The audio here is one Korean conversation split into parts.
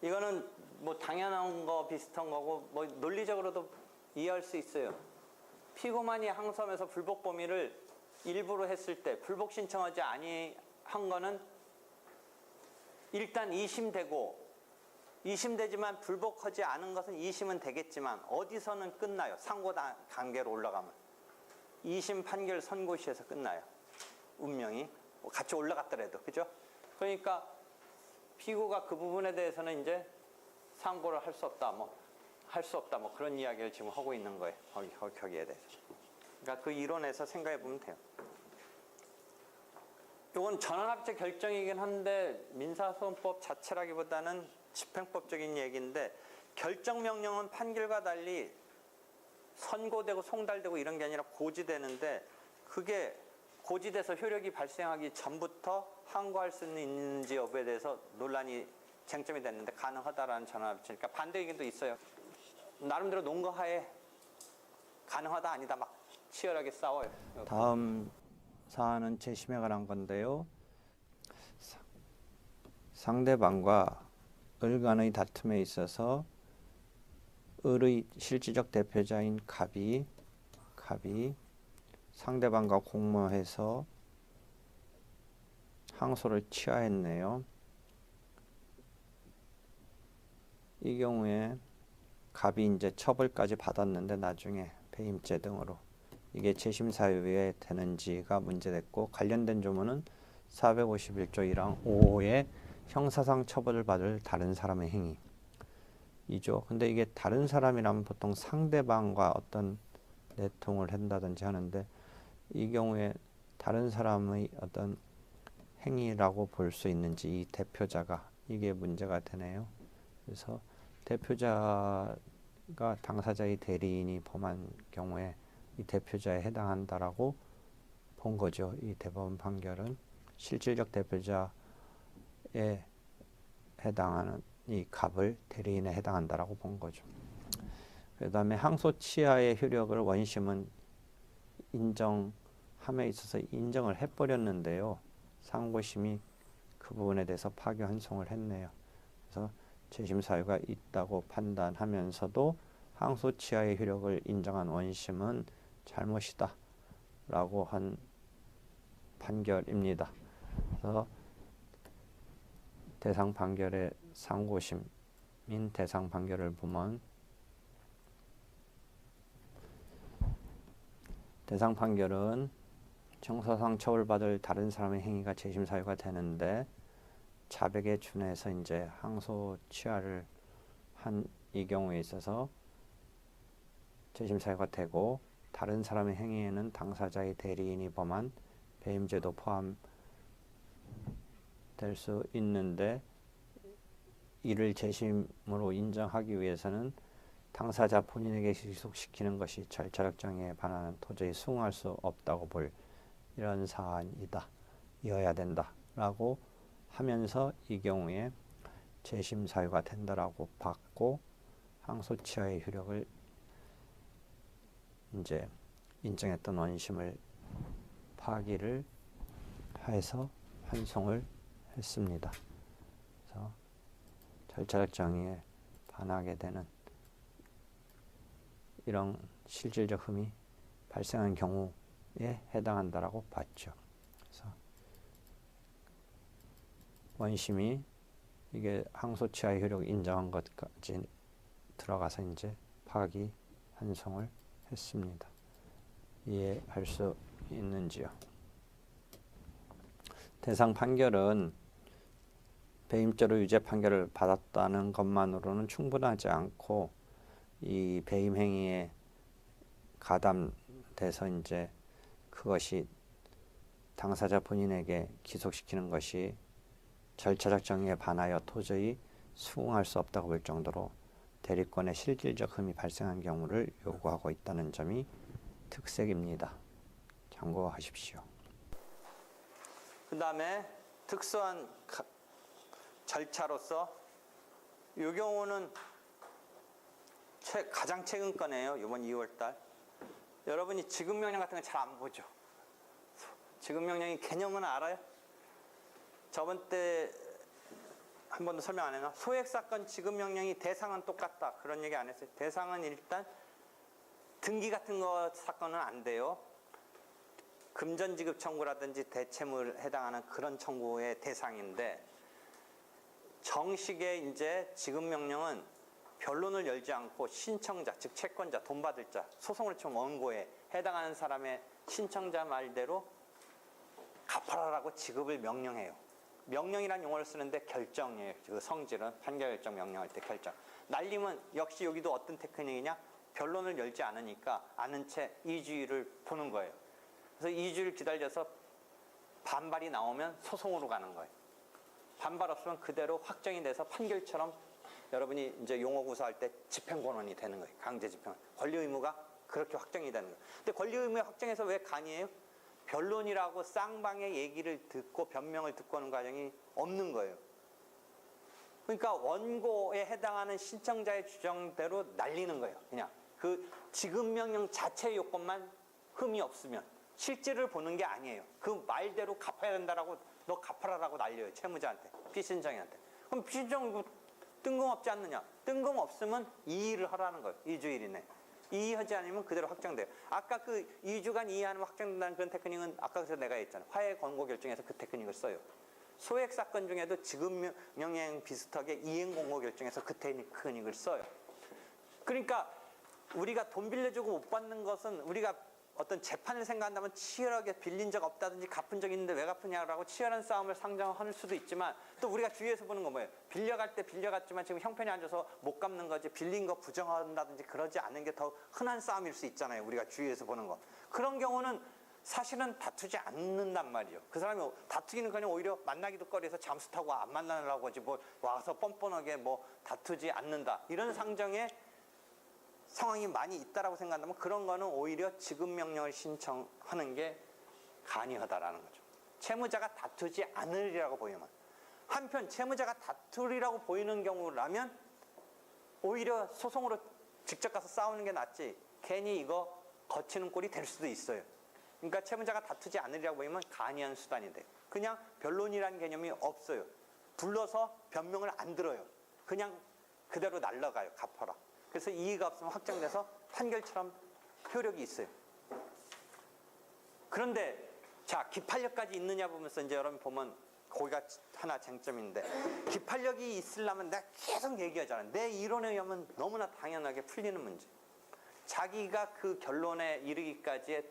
이거는 뭐 당연한 거 비슷한 거고 뭐 논리적으로도 이해할 수 있어요. 피고만이 항소하면서 불복 범위를 일부러 했을 때 불복 신청하지 아니한 거는 일단 2심되고 2심되지만 불복하지 않은 것은 2심은 되겠지만 어디서는 끝나요. 상고 단계로 올라가면 2심 판결 선고시에서 끝나요. 운명이 같이 올라갔더라도 그죠? 그러니까 피고가 그 부분에 대해서는 이제 상고를 할 수 없다, 할 수 없다, 그런 이야기를 지금 하고 있는 거예요. 거기에 대해서. 그러니까 그 이론에서 생각해 보면 돼요. 이건 전원합체 결정이긴 한데 민사소송법 자체라기보다는 집행법적인 얘기인데 결정명령은 판결과 달리 선고되고 송달되고 이런 게 아니라 고지되는데 그게 고지돼서 효력이 발생하기 전부터 항고할 수 있는지 여부에 대해서 논란이 쟁점이 됐는데 가능하다라는 전원합체니까 반대 의견도 있어요. 나름대로 논거하에 가능하다 아니다 막 치열하게 싸워요. 다음 사안은 재심에 관한 건데요. 상대방과 을 간의 다툼에 있어서 을의 실질적 대표자인 갑이 상대방과 공모해서 항소를 취하했네요. 이 경우에 갑이 이제 처벌까지 받았는데 나중에 배임죄 등으로 이게 재심 사유에 되는지가 문제됐고 관련된 조문은 451조 1항 5호의 형사상 처벌을 받을 다른 사람의 행위이죠. 근데 이게 다른 사람이라면 보통 상대방과 어떤 내통을 한다든지 하는데 이 경우에 다른 사람의 어떤 행위라고 볼 수 있는지 이 대표자가 이게 문제가 되네요. 그래서 대표자가 당사자의 대리인이 범한 경우에 이 대표자에 해당한다라고 본 거죠. 이 대법원 판결은 실질적 대표자에 해당하는 이 갑을 대리인에 해당한다라고 본 거죠. 그 다음에 항소 취하의 효력을 원심은 인정함에 있어서 인정을 해버렸는데요. 상고심이 그 부분에 대해서 파기환송을 했네요. 그래서 재심 사유가 있다고 판단하면서도 항소 취하의 효력을 인정한 원심은 잘못이다 라고 한 판결입니다. 그래서 대상 판결의 상고심인 대상 판결을 보면 대상 판결은 형사상 처벌받을 다른 사람의 행위가 재심 사유가 되는데 자백에 준해서 이제 항소 취하를 한 이 경우에 있어서 재심 사유가 되고 다른 사람의 행위에는 당사자의 대리인이 범한 배임죄도 포함될 수 있는데 이를 재심으로 인정하기 위해서는 당사자 본인에게 기속시키는 것이 절차적 정의에 반하는 도저히 수긍할 수 없다고 볼 이런 사안이다. 이어야 된다. 라고 하면서 이 경우에 재심 사유가 된다라고 받고 항소 취하의 효력을 이제 인정했던 원심을 파기를 해서 환송을 했습니다. 그래서 절차적 정의에 반하게 되는 이런 실질적 흠이 발생한 경우에 해당한다라고 봤죠. 그래서 원심이 이게 항소 취하의 효력을 인정한 것까지 들어가서 이제 파기 환송을 했습니다. 이해할 수 있는지요? 대상 판결은 배임죄로 유죄 판결을 받았다는 것만으로는 충분하지 않고 이 배임 행위에 가담돼서 이제 그것이 당사자 본인에게 기속시키는 것이 절차적 정의에 반하여 도저히 수긍할 수 없다고 볼 정도로 대리권의 실질적 흠이 발생한 경우를 요구하고 있다는 점이 특색입니다. 참고하십시오. 그 다음에 특수한 절차로서 이 경우는 가장 최근 거네요. 이번 2월달. 여러분이 지급명령 같은 거 잘 안 보죠. 지급명령의 개념은 알아요? 저번 때 한 번도 설명 안 했나? 소액사건 지급명령이 대상은 똑같다. 그런 얘기 안 했어요. 대상은 일단 등기 같은 거 사건은 안 돼요. 금전지급 청구라든지 대체물 해당하는 그런 청구의 대상인데, 정식의 이제 지급명령은 변론을 열지 않고 신청자, 즉 채권자, 돈 받을 자, 소송을 친 원고에 해당하는 사람의 신청자 말대로 갚아라라고 지급을 명령해요. 명령이란 용어를 쓰는데 결정이에요. 그 성질은 판결결정 명령할 때 결정. 날리면 역시 여기도 어떤 테크닉이냐? 변론을 열지 않으니까 아는 채 이주일을 보는 거예요. 그래서 이주일 기다려서 반발이 나오면 소송으로 가는 거예요. 반발 없으면 그대로 확정이 돼서 판결처럼 여러분이 이제 용어 구사할 때 집행권원이 되는 거예요. 강제 집행. 권리 의무가 그렇게 확정이 되는 거예요. 근데 권리 의무의 확정에서 왜 간이에요? 변론이라고 쌍방의 얘기를 듣고 변명을 듣고 하는 과정이 없는 거예요. 그러니까 원고에 해당하는 신청자의 주장대로 날리는 거예요. 그냥 그 지급명령 자체의 요건만 흠이 없으면 실질을 보는 게 아니에요. 그 말대로 갚아야 된다라고 너 갚아라라고 날려요. 채무자한테, 피신청자한테. 그럼 피신청 뜬금없지 않느냐? 뜬금없으면 이의를 하라는 거예요. 2주일 이내. 이의하지 않으면 그대로 확정돼요. 아까 그 2주간 이의하면 확정된다는 그런 테크닉은 아까 그래서 내가 했잖아요. 화해 권고 결정에서 그 테크닉을 써요. 소액 사건 중에도 지급명령 비슷하게 이행 권고 결정에서 그 테크닉을 써요. 그러니까 우리가 돈 빌려주고 못 받는 것은 우리가 어떤 재판을 생각한다면 치열하게 빌린 적 없다든지 갚은 적 있는데 왜 갚으냐라고 치열한 싸움을 상정할 수도 있지만, 또 우리가 주위에서 보는 건 뭐예요? 빌려갈 때 빌려갔지만 지금 형편이 안 좋아서 못 갚는 거지, 빌린 거 부정한다든지 그러지 않은 게 더 흔한 싸움일 수 있잖아요. 우리가 주위에서 보는 거. 그런 경우는 사실은 다투지 않는단 말이에요. 그 사람이 다투기는커녕 오히려 만나기도 꺼려서 잠수 타고 안 만나려고 하지, 뭐 와서 뻔뻔하게 뭐 다투지 않는다, 이런 상정에 상황이 많이 있다라고 생각한다면 그런 거는 오히려 지급명령을 신청하는 게 간이하다라는 거죠. 채무자가 다투지 않으리라고 보이면. 한편 채무자가 다투리라고 보이는 경우라면 오히려 소송으로 직접 가서 싸우는 게 낫지, 괜히 이거 거치는 꼴이 될 수도 있어요. 그러니까 채무자가 다투지 않으리라고 보이면 간이한 수단이 돼요. 그냥 변론이라는 개념이 없어요. 불러서 변명을 안 들어요. 그냥 그대로 날라가요. 갚아라. 그래서 이의가 없으면 확정돼서 판결처럼 효력이 있어요. 그런데 자, 기판력까지 있느냐 보면서 이제 여러분 보면 거기가 하나 쟁점인데, 기판력이 있으려면 내가 계속 얘기하잖아요. 내 이론에 의하면 너무나 당연하게 풀리는 문제. 자기가 그 결론에 이르기까지의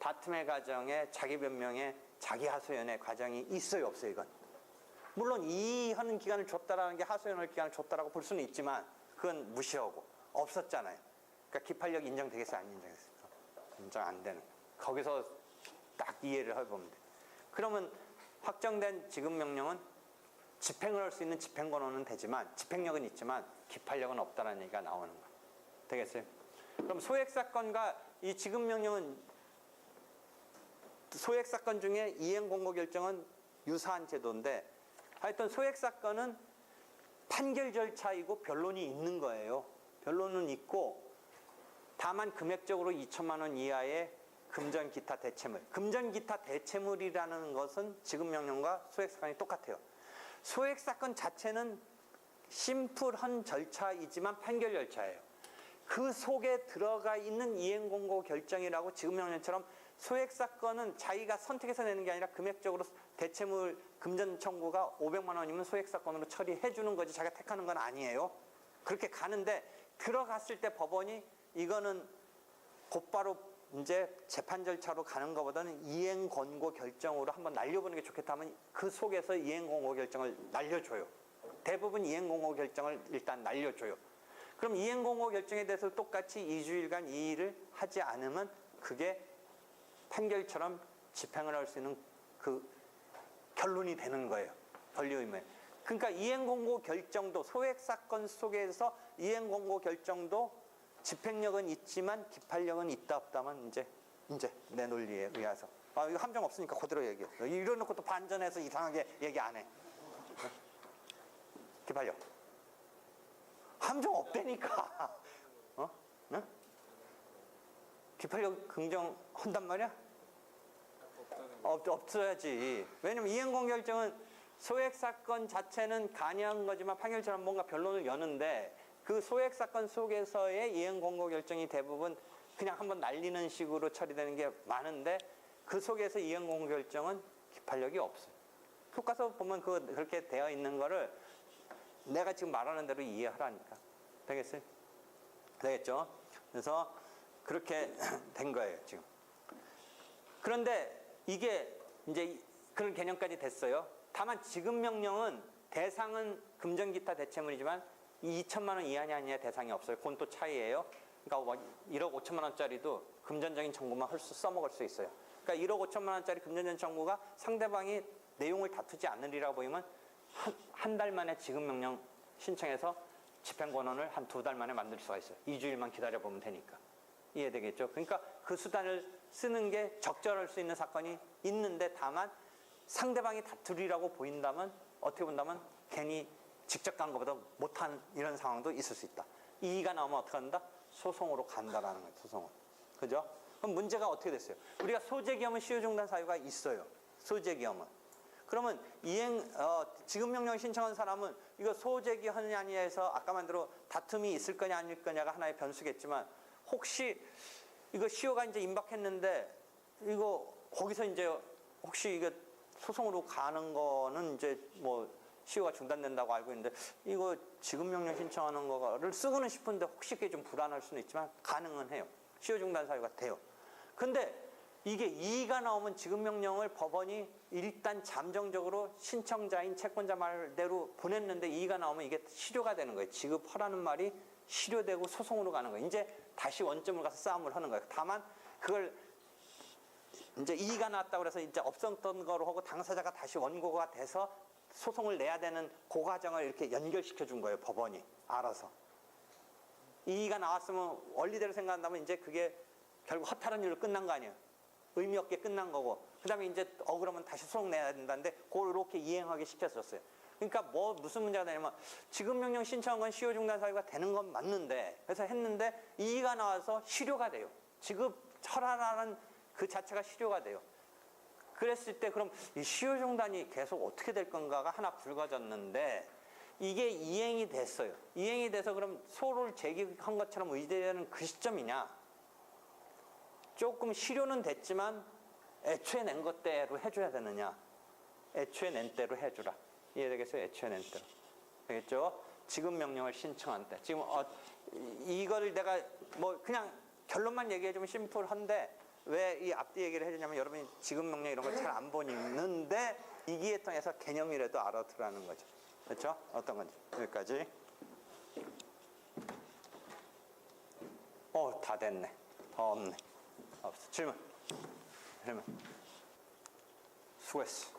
다툼의 과정에 자기 변명에 자기 하소연의 과정이 있어요, 없어요? 이건 물론 이의하는 기간을 줬다라는 게 하소연할 기간을 줬다라고 볼 수는 있지만 그건 무시하고 없었잖아요. 그러니까 기판력이 인정되겠어요, 안 인정되겠어요? 인정 안 되는. 거기서 딱 이해를 해보면 돼요. 그러면 확정된 지급명령은 집행을 할 수 있는 집행권한은 되지만, 집행력은 있지만 기판력은 없다는 얘기가 나오는 거예요. 되겠어요? 그럼 소액사건과 이 지급명령은, 소액사건 중에 이행공고결정은 유사한 제도인데, 하여튼 소액사건은 판결 절차이고 변론이 있는 거예요. 변론은 있고, 다만 금액적으로 2천만 원 이하의 금전 기타 대체물. 금전 기타 대체물이라는 것은 지급명령과 소액사건이 똑같아요. 소액사건 자체는 심플한 절차이지만 판결 절차예요. 그 속에 들어가 있는 이행공고 결정이라고 지급명령처럼 소액사건은 자기가 선택해서 내는 게 아니라 금액적으로 대체물 금전 청구가 500만 원이면 소액사건으로 처리해 주는 거지 자기가 택하는 건 아니에요. 그렇게 가는데, 들어갔을 때 법원이 이거는 곧바로 이제 재판 절차로 가는 것보다는 이행권고 결정으로 한번 날려보는 게 좋겠다면 그 속에서 이행권고 결정을 날려줘요. 대부분 이행권고 결정을 일단 날려줘요. 그럼 이행권고 결정에 대해서 똑같이 2주일간 이의를 하지 않으면 그게 판결처럼 집행을 할 수 있는 그 결론이 되는 거예요. 권리 의무에. 그러니까 이행공고 결정도, 소액사건 속에서 이행공고 결정도 집행력은 있지만 기판력은 있다 없다면 이제 내 논리에 의해서, 아 이거 함정 없으니까 그대로 얘기해. 이래놓고 또 반전해서 이상하게 얘기 안 해. 기판력 함정 없다니까. 기판력 긍정한단 말이야? 없어야지. 왜냐면 이행공결정은 소액사건 자체는 간이한 거지만 판결처럼 뭔가 변론을 여는데 그 소액사건 속에서의 이행공고결정이 대부분 그냥 한번 날리는 식으로 처리되는 게 많은데 그 속에서 이행공고결정은 기판력이 없어요. 교과서 보면 그렇게 되어 있는 거를 내가 지금 말하는 대로 이해하라니까. 되겠어요? 되겠죠? 그래서 그렇게 된 거예요, 지금. 그런데 이게 이제 그런 개념까지 됐어요. 다만 지급 명령은 대상은 금전기타 대체물이지만 2천만 원 이하냐 아니냐 대상이 없어요. 그건 또 차이예요. 그러니까 1억 5천만 원짜리도 금전적인 청구만 써먹을 수 있어요. 그러니까 1억 5천만 원짜리 금전적인 청구가 상대방이 내용을 다투지 않으리라고 보이면 한 달 만에 지급 명령 신청해서 집행권원을 한 2달 만에 만들 수가 있어요. 2주일만 기다려보면 되니까. 이해되겠죠? 그러니까 그 수단을 쓰는 게 적절할 수 있는 사건이 있는데 다만 상대방이 다투리라고 보인다면 어떻게 본다면 괜히 직접 간 것보다 못한 이런 상황도 있을 수 있다. 이의가 나오면 어떻게 한다? 소송으로 간다라는 거예요. 소송으로. 그죠? 그럼 문제가 어떻게 됐어요? 우리가 소재기업은 시효중단 사유가 있어요. 소재기업은. 그러면 지급명령 신청한 사람은 이거 소재기업이냐 아니냐에서 아까 말대로 다툼이 있을 거냐 아닐 거냐가 하나의 변수겠지만 혹시 이거 시효가 이제 임박했는데 이거 거기서 이제 혹시 이게 소송으로 가는 거는 이제 뭐 시효가 중단된다고 알고 있는데 이거 지급명령 신청하는 거를 쓰고는 싶은데 혹시 그게 좀 불안할 수는 있지만 가능은 해요. 시효 중단 사유가 돼요. 근데 이게 이의가 나오면 지급명령을 법원이 일단 잠정적으로 신청자인 채권자 말대로 보냈는데 이의가 나오면 이게 실효가 되는 거예요. 지급하라는 말이 실효되고 소송으로 가는 거예요. 이제 다시 원점을 가서 싸움을 하는 거예요. 다만 그걸 이제 이의가 나왔다고 해서 이제 없었던 거로 하고 당사자가 다시 원고가 돼서 소송을 내야 되는 그 과정을 이렇게 연결시켜 준 거예요. 법원이 알아서. 이의가 나왔으면 원리대로 생각한다면 이제 그게 결국 허탈한 일로 끝난 거 아니에요. 의미 없게 끝난 거고 그 다음에 이제 억울하면 다시 소송 내야 된다는데 그렇게 이행하게 시켜줬어요. 그러니까 무슨 문제가 되냐면 지급명령 신청한 건 시효중단 사유가 되는 건 맞는데 그래서 했는데 이의가 나와서 실효가 돼요. 지급 철하라는 그 자체가 실효가 돼요. 그랬을 때 그럼 이 시효중단이 계속 어떻게 될 건가가 하나 불거졌는데 이게 이행이 됐어요. 이행이 돼서 그럼 소를 제기한 것처럼 의제되는 그 시점이냐? 조금 실효는 됐지만 애초에 낸 것대로 해줘야 되느냐? 애초에 낸 대로 해주라. 이해되겠어요? 애초에 낸 대로. 되겠죠? 지급명령을 신청한 때. 지금 이걸 내가 뭐 그냥 결론만 얘기해주면 심플한데 왜 이 앞뒤 얘기를 해주냐면 여러분이 지급명령 이런 걸 잘 안 보는데 이기에 통해서 개념이라도 알아두라는 거죠. 그렇죠? 어떤 건지. 여기까지. 다 됐네. 더 없네. 없어. 질문. 수고했어.